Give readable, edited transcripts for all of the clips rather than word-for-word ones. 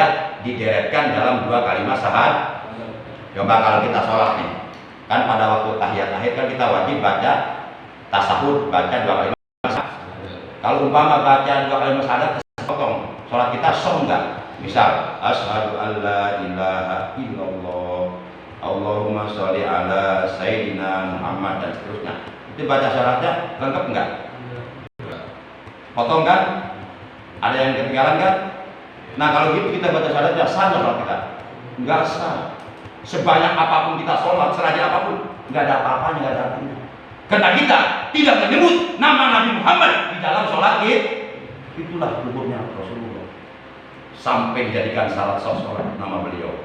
supaya dideretkan dalam dua kalimat syahadat. Coba kalau kita sholat nih, kan pada waktu tahiyat akhir kan kita wajib baca tasahud, baca dua kalimat syahadat. Kalau umpama baca dua kalimat syahadat potong, sholat kita sah enggak? Misal asyhadu alla ilaha illallah, Allahumma sholli ala sayyidina Muhammad dan seterusnya. Itu baca syaratnya lengkap enggak? Potong kan? Ada yang ketinggalan kan? Nah kalau gitu kita baca syaratnya sah nggak sholat kita? Enggak sah. Sebanyak apapun kita sholat, serajin apapun, nggak ada apa-apanya, nggak ada artinya. Karena kita tidak menyebut nama Nabi Muhammad di dalam sholat kita. Itulah luhurnya Rasulullah. Sampai dijadikan syarat sholat nama beliau.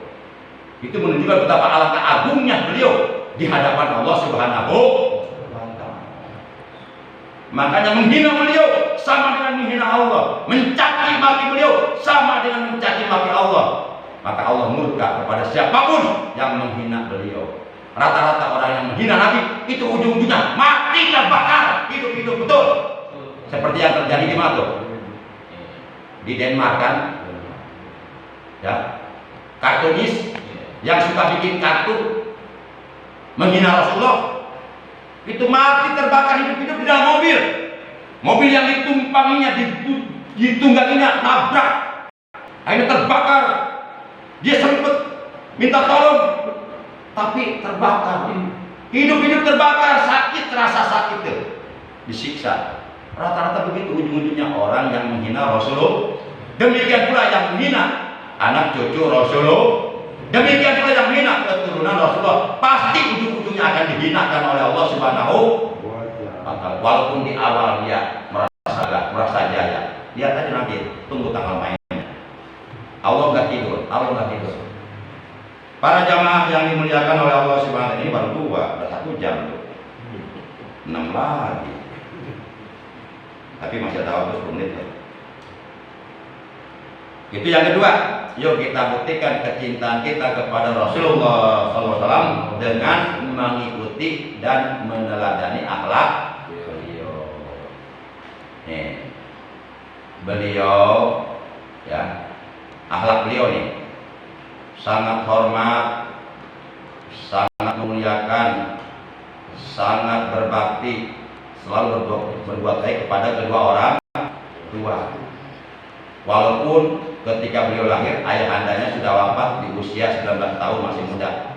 Itu menunjukkan betapa alangkah agungnya beliau di hadapan Allah Subhanahu wa Ta'ala. Makanya menghina beliau sama dengan menghina Allah, mencaci maki beliau sama dengan mencaci maki Allah. Maka Allah murka kepada siapapun yang menghina beliau. Rata-rata orang yang menghina Nabi itu ujung-ujungnya mati terbakar, hidup-hidup betul. Seperti yang terjadi di mana tuh? Di Denmark kan? Ya, kartunis yang suka bikin kartu menghina Rasulullah itu mati terbakar hidup-hidup di dalam mobil. Mobil yang ditumpanginya, ditunggalinya nabrak, akhirnya terbakar. Dia sempat minta tolong, tapi terbakar. Hidup-hidup terbakar, sakit, terasa sakit tuh, disiksa. Rata-rata begitu ujung-ujungnya orang yang menghina Rasulullah. Demikian pula yang menghina anak cucu Rasulullah. Demikian pula yang menghina keturunan Rasulullah. Pasti ujung-ujungnya akan dihinakan oleh Allah Subhanahu wa Ta'ala. Walaupun di awal dia merasa jaya. Lihat aja nanti, tunggu tanggal main. Allah nggak tidur, Allah nggak tidur. Para jamaah yang dimuliakan oleh Allah Subhanahu wa Ta'ala, ini baru 2, udah 1 jam tuh. 6 lagi. Tapi masih ada waktu 10 menit ya. Itu yang kedua. Yuk kita buktikan kecintaan kita kepada Rasulullah SAW dengan mengikuti dan meneladani akhlak beliau. Nih, beliau ya, akhlak beliau nih sangat hormat, sangat memuliakan, sangat berbakti, selalu berbuat baik kepada kedua orang tua. Walaupun ketika beliau lahir ayahandanya sudah wafat di usia 19 tahun, masih muda.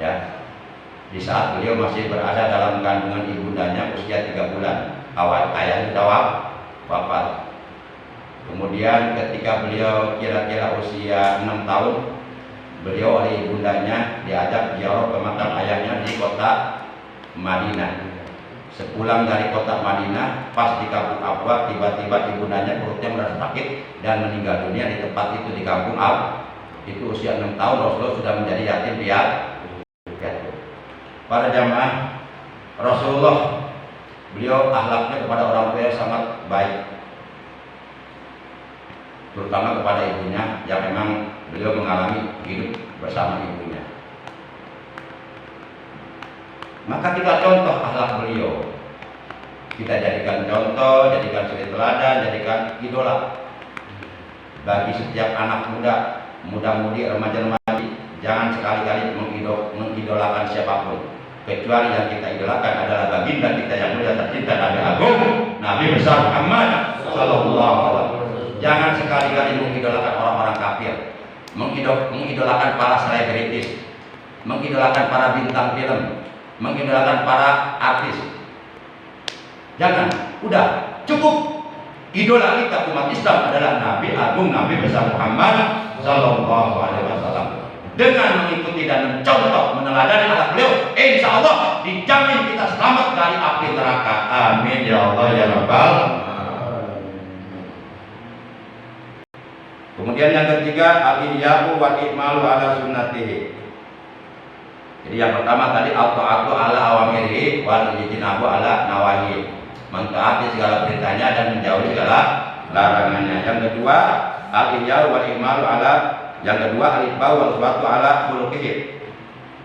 Ya. Di saat beliau masih berada dalam kandungan ibundanya usia 3 bulan, awal ayahnya sudah wafat. Kemudian ketika beliau kira-kira usia 6 tahun, beliau oleh ibundanya diajak ziarah ke makam ayahnya di kota Madinah. Sepulang dari kota Madinah, pas di kampung Abwa, tiba-tiba ibundanya perutnya merasa sakit dan meninggal dunia di tempat itu di kampung Abwa. Itu usia 6 tahun Rasulullah sudah menjadi yatim piatu. Para jamaah, Rasulullah beliau akhlaknya kepada orang tua sangat baik, terutama kepada ibunya yang memang beliau mengalami hidup bersama ibunya. Maka kita contoh akhlak beliau, kita jadikan contoh, jadikan suri teladan, jadikan idola bagi setiap anak muda, muda-mudi, remaja-remaji. Jangan sekali-kali mengidolakan siapapun, kecuali yang kita idolakan adalah baginda kita yang mulia tercinta, Nabi Agung, Nabi besar Muhammad Sallallahu Alaihi Wasallam. Jangan sekali-kali mengidolakan orang-orang kafir, mengidolakan para selebritis, mengidolakan para bintang film, mengidolakan para artis. Jangan, udah cukup. Idola kita umat Islam adalah Nabi Agung, Nabi besar Muhammad Sallallahu Alaihi Wasallam. Dengan mengikuti dan mencontoh, meneladani akhlak beliau, insya Allah dijamin kita selamat dari api neraka. Amin ya Allah ya Rabbal. Kemudian yang ketiga, al-ihyaku wa ikmalu ala sunnatihi. Jadi yang pertama tadi al-ta'atu ala awamirihi wal ijtinabu ala nawahi. Mentaati segala perintahnya dan menjauhi segala larangannya. Yang kedua, al-ihyaku wa ikmalu ala, yang kedua al-itba'u wal uswatu ala khuluqihi.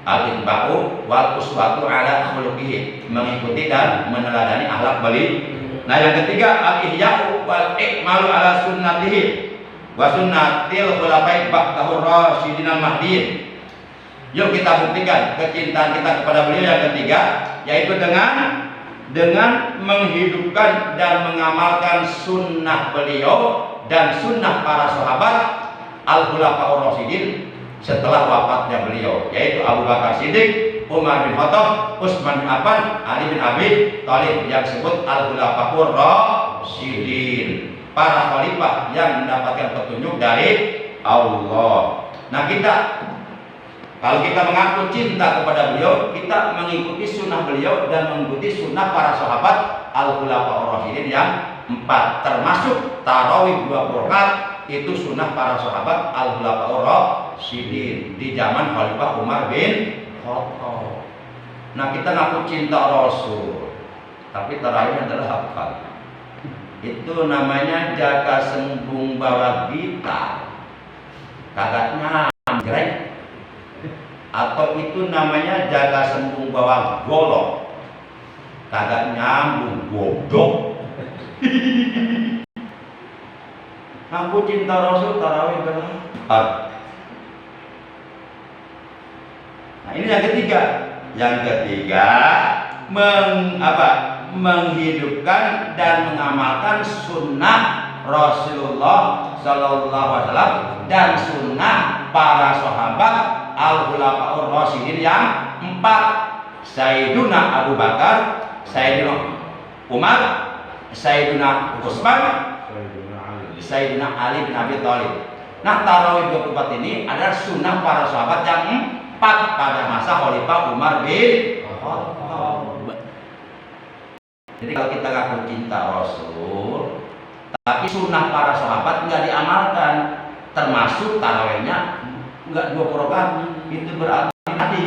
Al-itba'u wal uswatu ala khuluqihi, mengikuti dan meneladani akhlak beliau. Nah, yang ketiga al-ihya'u wal ikmalu ala sunnatihi, wa sunnatil khulafai ba'dahur rasyidin al-mahdiyyin. Yuk kita buktikan kecintaan kita kepada beliau yang ketiga, yaitu dengan menghidupkan dan mengamalkan sunnah beliau dan sunnah para sahabat al-khulafaur rasyidin setelah wafatnya beliau, yaitu Abu Bakar Siddiq, Umar bin Khattab, Utsman bin Affan, Ali bin Abi Thalib, yang disebut al-khulafaur rasyidin, para khalifah yang mendapatkan petunjuk dari Allah. Nah, kalau kita mengaku cinta kepada beliau, kita mengikuti sunnah beliau dan mengikuti sunnah para sahabat al-khulafaur rasyidin yang 4, termasuk tarawih 2 rakaat itu sunnah para sahabat al-khulafaur rasyidin di zaman Khalifah Umar bin Khattab. Nah, kita ngaku cinta Rasul, tapi tarawih adalah apa? Itu namanya jaga sembung bawa gitar, kagak nyamgrek. Atau itu namanya jaga sembung bawa golok, kagak nyambung, bodoh. Aku cinta Rasul, tarawih berapa? Nah, ini yang ketiga. Yang ketiga, menghidupkan dan mengamalkan sunnah Rasulullah Sallallahu Alaihi Wasallam dan sunnah para sahabat al-khulafaur rasyidin yang 4, Sayyiduna Abu Bakar, Sayyiduna Umar, Sayyiduna Utsman, Sayyidina Ali bin Abi Thalib. Nah, tarawih 24 ini adalah sunnah para sahabat yang 4 pada masa Khalifah Umar bin Khattab. Jadi kalau kita ngaku cinta Rasul, tapi sunnah para sahabat nggak diamalkan, termasuk tarawihnya nggak 2 rakaat, itu berarti tadi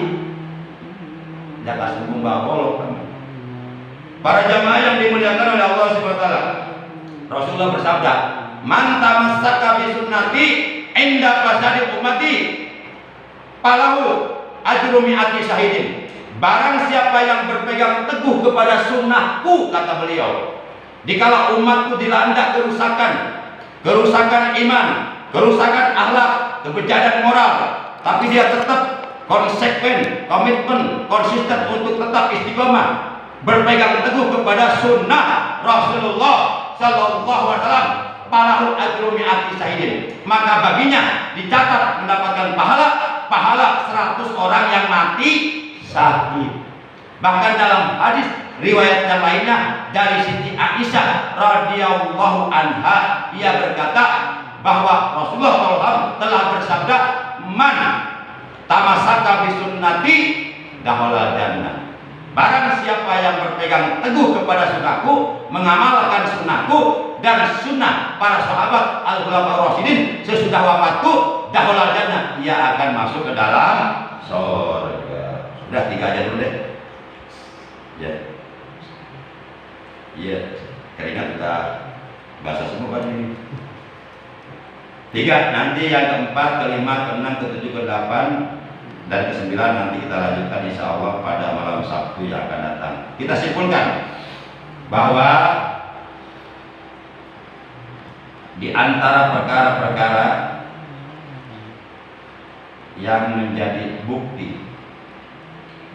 jaga sembung bawa. Para jamaah yang dimuliakan oleh Allah Subhanahu wa taala, Rasulullah bersabda, "Man tamassaka bi sunnati inda fasadi ummati falahu ajru mi'ati syahidin." Barang siapa yang berpegang teguh kepada sunnahku, kata beliau, dikala umatku dilanda kerusakan iman, kerusakan akhlak, kebejadan moral, tapi dia tetap konsekuen, komitmen, konsisten untuk tetap istiqomah berpegang teguh kepada sunnah Rasulullah Sallallahu Alaihi Wasallam, palahu ajru mi'ati syahidin, maka baginya dicatat mendapatkan pahala 100 orang yang mati syahid. Bahkan dalam hadis riwayat yang lainnya dari Siti Aisyah radhiyallahu anha, ia berkata bahwa Rasulullah SAW telah bersabda, "Man tamassaka bi sunnati dakhala jannah." Barang siapa yang berpegang teguh kepada sunnahku, mengamalkan sunnahku dan sunnah para sahabat al-khulafaur rasyidin sesudah wafatku, dakhala jannah, ia akan masuk ke dalam surga. Udah 3 aja dulu deh. Ya. Iya, keringat kita bahasa semua kan ini. 3, nanti yang keempat, kelima, keenam, ketujuh, ke-8 dan ke-9 nanti kita lanjutkan insya Allah pada malam Sabtu yang akan datang. Kita simpulkan bahwa di antara perkara-perkara yang menjadi bukti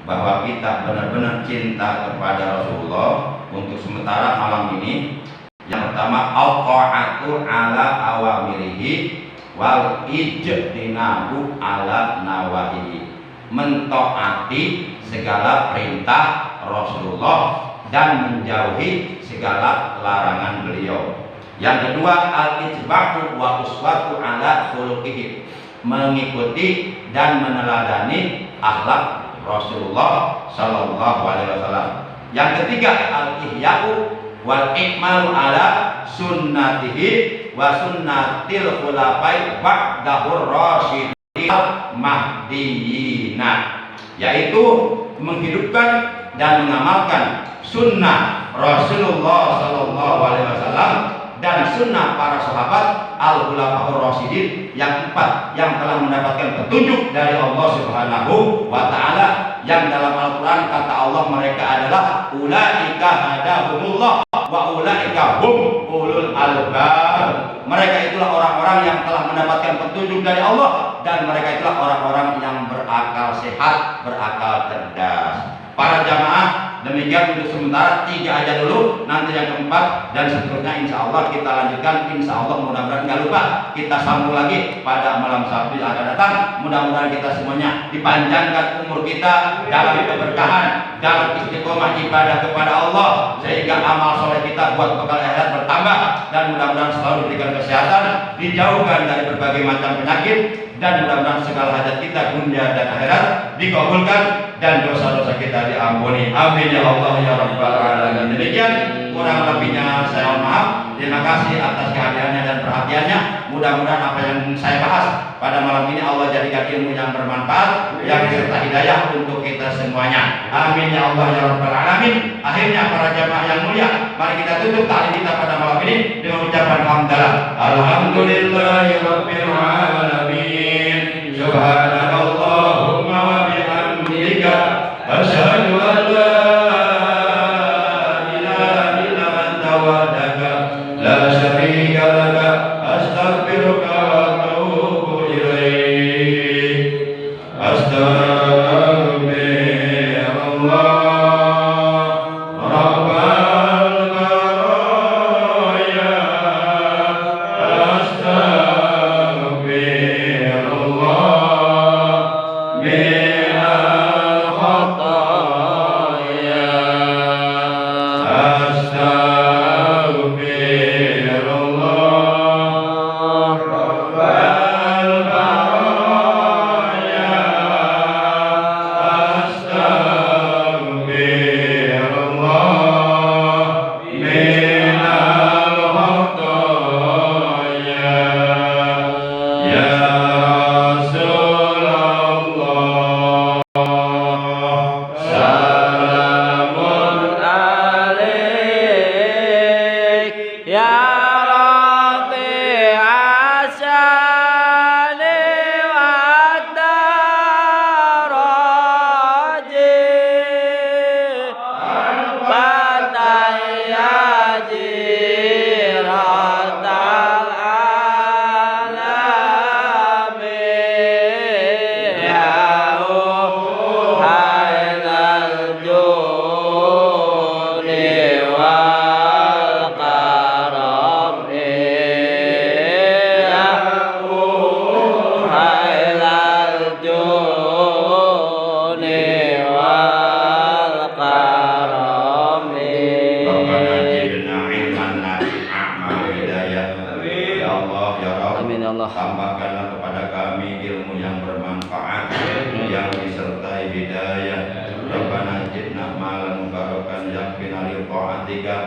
bahwa kita benar-benar cinta kepada Rasulullah untuk sementara malam ini, yang pertama, al-qa'atu ala awamirihi wal ijtinabu ala nawahihi, mentaati segala perintah Rasulullah dan menjauhi segala larangan beliau. Yang kedua, al-ijba'u wa uswatu ala khuluqihi, mengikuti dan meneladani akhlak Rasulullah Sallallahu Alaihi Wasallam. Yang ketiga, al-ihya'u wal ikmalu ala sunnatihi wa sunnatil khulafai ba'dahur rasyidin mahdiyina, yaitu menghidupkan dan mengamalkan sunnah Rasulullah Sallallahu Alaihi Wasallam dan sunnah para sahabat al-khulafaur rasyidin yang 4 yang telah mendapatkan petunjuk dari Allah Subhanahu wa taala, yang dalam Al-Qur'an kata Allah mereka adalah ulaika hadahumullah wa ulaika hum ulul albab. Mereka itulah orang-orang yang telah mendapatkan petunjuk dari Allah, dan mereka itulah orang-orang yang berakal sehat, berakal cerdas. Para jamaah, demikian untuk sementara 3 aja dulu, nanti yang keempat dan seterusnya insya Allah kita lanjutkan. Insya Allah mudah-mudahan nggak lupa kita sambung lagi pada malam Sabtu yang akan datang. Mudah-mudahan kita semuanya dipanjangkan umur kita dalam keberkahan, dalam istiqomah ibadah kepada Allah, sehingga amal soleh kita buat bekal akhirat bertambah, dan mudah-mudahan selalu diberikan kesehatan, dijauhkan dari berbagai macam penyakit, dan mudah-mudahan segala hajat kita dunia dan akhirat dikabulkan, dan dosa-dosa kita diampuni. Amin ya Allah ya Rabbal alamin. Demikian kurang lebihnya saya mohon maaf. Terima kasih atas kehadirannya dan perhatiannya. Mudah-mudahan apa yang saya bahas pada malam ini Allah jadikan ilmu yang bermanfaat, yang serta hidayah untuk kita semuanya. Amin ya Allah ya Rabbal alamin. Akhirnya para jamaah yang mulia, mari kita tutup taklim kita pada malam ini dengan ucapan hamdalah. Alhamdulillahi rabbil alamin. Subhanallahumma wa bihamdika asyhadu an la ilaha illa anta wahdaka la syarika laka astaghfiruka wa atubu ilaik. Astaghfirullah rabbal baraya. Astaghfirullah minal khataya. Astaghfirullah rabbal baraya. Astaghfirullah minal khataya. Ya Rasulullah, salamun alaik ya Rabbi asani wa daraji batayyaji ratal alamin ya hailal juni wal karami ya hailal juni wal karami. Rabbana zidna ilman nafi'an wa hidayah. Ya Allah ya Rabb, amin ya Allah. Tambahkanlah kepada kami ilmu yang bermanfaat, yang disertai hidayah. Rabbana zidna malan mubarakan yakfina li ta'atika.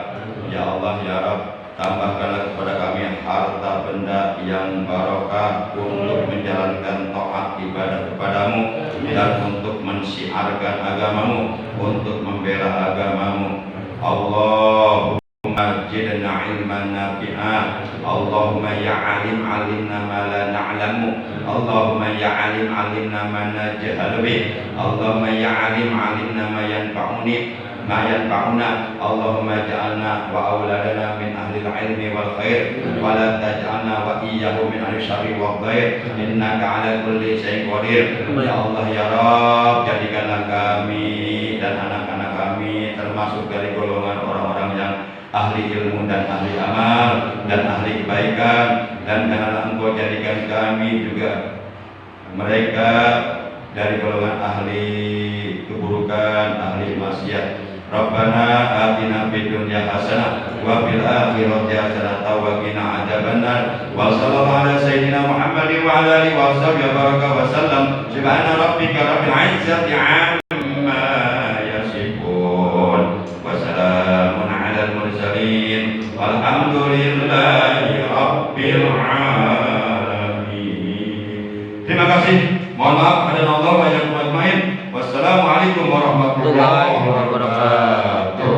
Ya Allah ya Rabb, tambahkanlah kepada kami harta benda yang barokah untuk menjalankan taat ibadah kepadamu, dan untuk mensiarkan agamamu, untuk membela agamamu. Allahumma zidna ilman nafi'an. Allahumma ya alim alimna ma la na'lamu. Allahumma ya alim alimna ma najhalu bih. Allahumma ya alim alimna ma yanfa'uni ma yanfa'una. Allahumma ja'alna wa auladana min ahli ilmi wal khair, wa la taj'alna wa iyyahu min ahli syarri wal dhair. Innaka ala kulli syai'in qadir. Ya Allah ya Rabb, jadikanlah kami dan anak-anak kami termasuk dari golongan orang-orang yang ahli ilmu dan ahli amal dan ahli kebaikan, dan janganlah Engkau jadikan kami juga mereka dari golongan ahli keburukan, ahli maksiat. Rabbana atina fid dunya hasanah wa fil akhirati hasanah wa qina adzabannar. Wa sallallahu ala sayyidina Muhammadin wa ala alihi wa sahbihi baraka wa sallam. Subhana rabbika rabbil izzati amma yasifun wa salamun alal mursalin walhamdulillahi rabbil alamin. Terima kasih. Mohon maaf ada Allah wa yang main. Wassalamualaikum warahmatullahi wabarakatuh.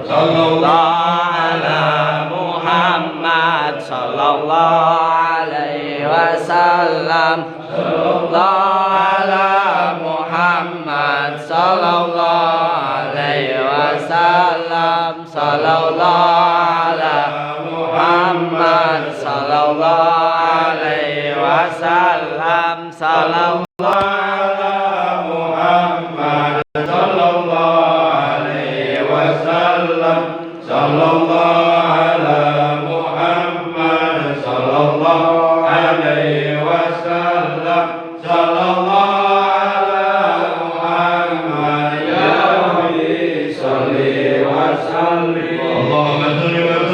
Sallallahu ala Muhammad sallallahu alaihi wasallam. Sallallahu ala Muhammad sallallahu alaihi wasallam. Sallallahu ala Muhammad sallallahu alaihi wasallam. Sallallahu ala Muhammad sallallahu alaihi wasallam. Sallallahu ala Muhammad sallallahu alaihi wasallam. Sallallahu ala Muhammad ya Rabbi salli wa sallim. Allahumma salli wa